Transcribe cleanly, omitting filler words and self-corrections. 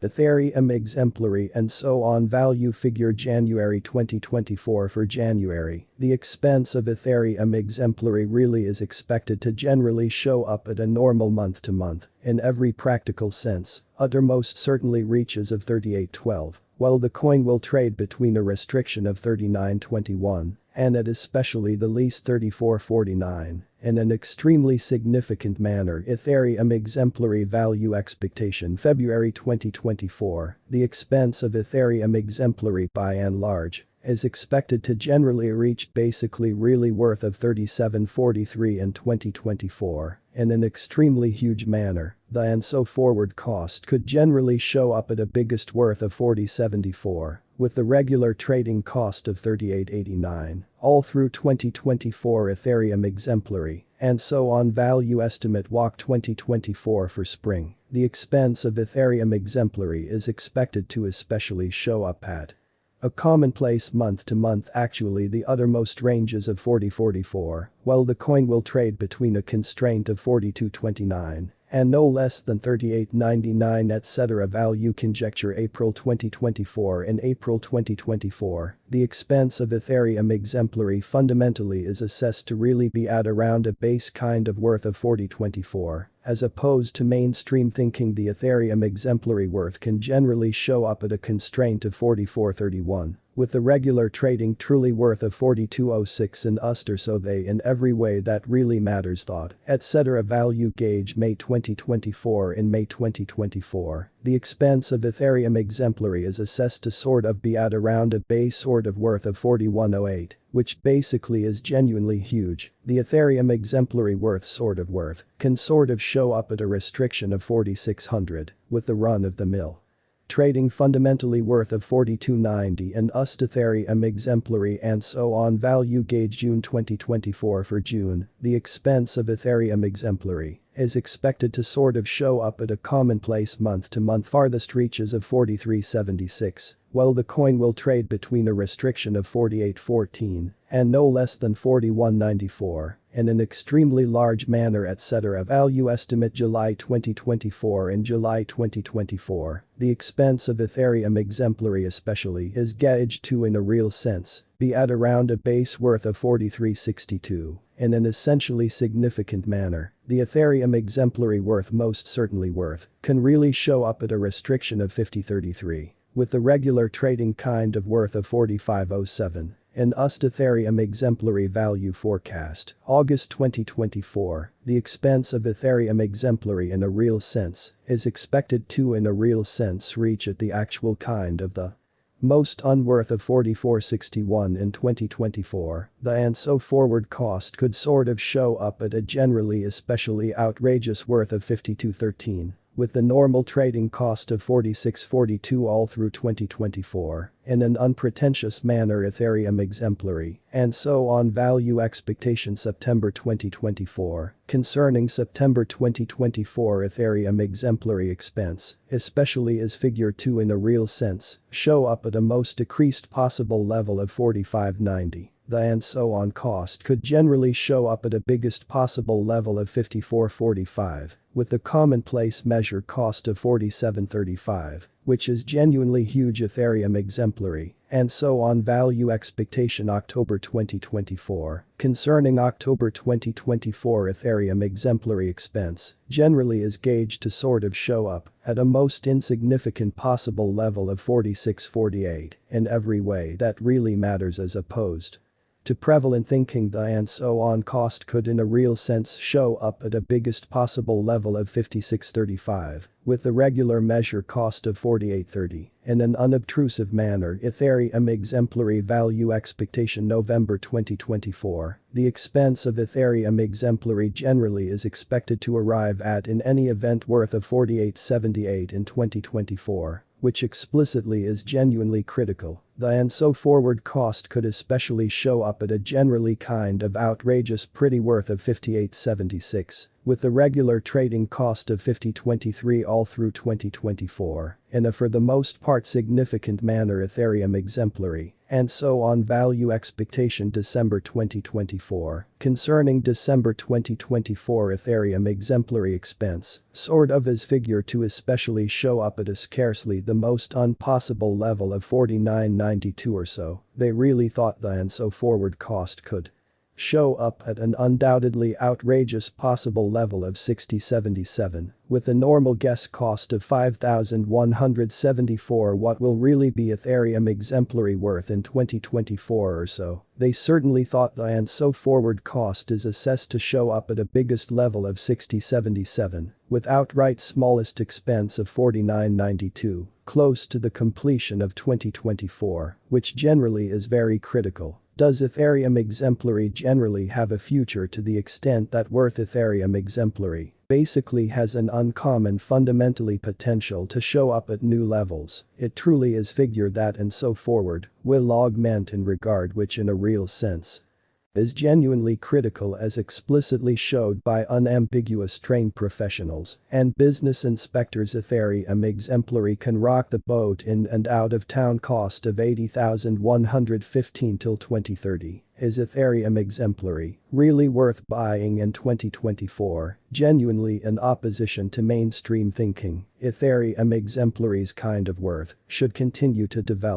ETHEREUM exemplary and so on value figure January 2024 for January, the expense of ETHEREUM exemplary really is expected to generally show up at a normal month to month, in every practical sense, uttermost certainly reaches of 38.12, while the coin will trade between a restriction of 39.21 and at especially the least 34.49. In an extremely significant manner ETHEREUM exemplary value expectation February 2024, the expense of ETHEREUM exemplary by and large is expected to generally reach basically really worth of 37.43 in 2024, in an extremely huge manner, the and so forward cost could generally show up at a biggest worth of 40.74. With the regular trading cost of 38.89, all through 2024 ETHEREUM exemplary, and so on value estimate walk 2024 for spring, the expense of ETHEREUM exemplary is expected to especially show up at a commonplace month to month actually the uttermost ranges of 40.44, while the coin will trade between a constraint of 42.29 and no less than 38.99 etc. Value conjecture April 2024 in April 2024, the expense of ETHEREUM exemplary fundamentally is assessed to really be at around a base kind of worth of 40.24, as opposed to mainstream thinking the ETHEREUM exemplary worth can generally show up at a constraint of 44.31. With the regular trading truly worth of 42.06 and Uster so they in every way that really matters thought, etc. Value gauge May 2024 in May 2024, the expense of ETHEREUM exemplary is assessed to sort of be at around a base sort of worth of 41.08, which basically is genuinely huge. The ETHEREUM exemplary worth can sort of show up at a restriction of 4600, with the run of the mill trading fundamentally worth of 42.90 and ETHEREUM exemplary and so on value gauge June 2024 for June, the expense of ETHEREUM exemplary is expected to sort of show up at a commonplace month to month farthest reaches of 43.76, while the coin will trade between a restriction of 48.14 and no less than 41.94. In an extremely large manner etc. Value estimate July 2024 and July 2024, the expense of ETHEREUM exemplary especially is gauged to in a real sense be at around a base worth of 43.62. In an essentially significant manner, the ETHEREUM exemplary worth most certainly can really show up at a restriction of 50.33, with the regular trading kind of worth of 45.07. In ETHEREUM exemplary value forecast, August 2024, the expense of ETHEREUM exemplary in a real sense is expected to in a real sense reach at the actual kind of the most unworth of 44.61 in 2024, the and so forward cost could sort of show up at a generally especially outrageous worth of 52.13. With the normal trading cost of 46.42 all through 2024, in an unpretentious manner ETHEREUM exemplary, and so on value expectation September 2024, concerning September 2024 ETHEREUM exemplary expense, especially as figure 2 in a real sense, show up at a most decreased possible level of 45.90. The and so on cost could generally show up at a biggest possible level of 54.45, with the commonplace measure cost of 47.35, which is genuinely huge ETHEREUM exemplary, and so on value expectation October 2024, concerning October 2024 ETHEREUM exemplary expense, generally is gauged to sort of show up at a most insignificant possible level of 46.48 in every way that really matters as opposed to prevalent thinking the and so on cost could in a real sense show up at a biggest possible level of 56.35, with the regular measure cost of 48.30. In an unobtrusive manner ETHEREUM exemplary value expectation November 2024, the expense of ETHEREUM exemplary generally is expected to arrive at in any event worth of 48.78 in 2024. Which explicitly is genuinely critical, the and so forward cost could especially show up at a generally kind of outrageous pretty worth of 58.76, with the regular trading cost of 50.23 all through 2024, in a for the most part significant manner ETHEREUM exemplary, And so on. Value expectation December 2024. Concerning December 2024 Ethereum exemplary expense, sort of as figure to especially show up at a scarcely the most impossible level of 49.92 or so, they really thought the and so forward cost could show up at an undoubtedly outrageous possible level of 60.77, with a normal guess cost of 5,174. What will really be Ethereum exemplary worth in 2024 or so? They certainly thought the and so forward cost is assessed to show up at a biggest level of 60.77, with outright smallest expense of 49.92, close to the completion of 2024, which generally is very critical. Does Ethereum exemplary generally have a future? To the extent that worth Ethereum exemplary basically has an uncommon fundamentally potential to show up at new levels, it truly is figured that and so forward will augment in regard which in a real sense is genuinely critical as explicitly showed by unambiguous trained professionals and business inspectors. Ethereum exemplary can rock the boat in and out of town. Cost of 80,115 till 2030. Is Ethereum exemplary really worth buying in 2024? Genuinely in opposition to mainstream thinking, Ethereum exemplary's kind of worth should continue to develop.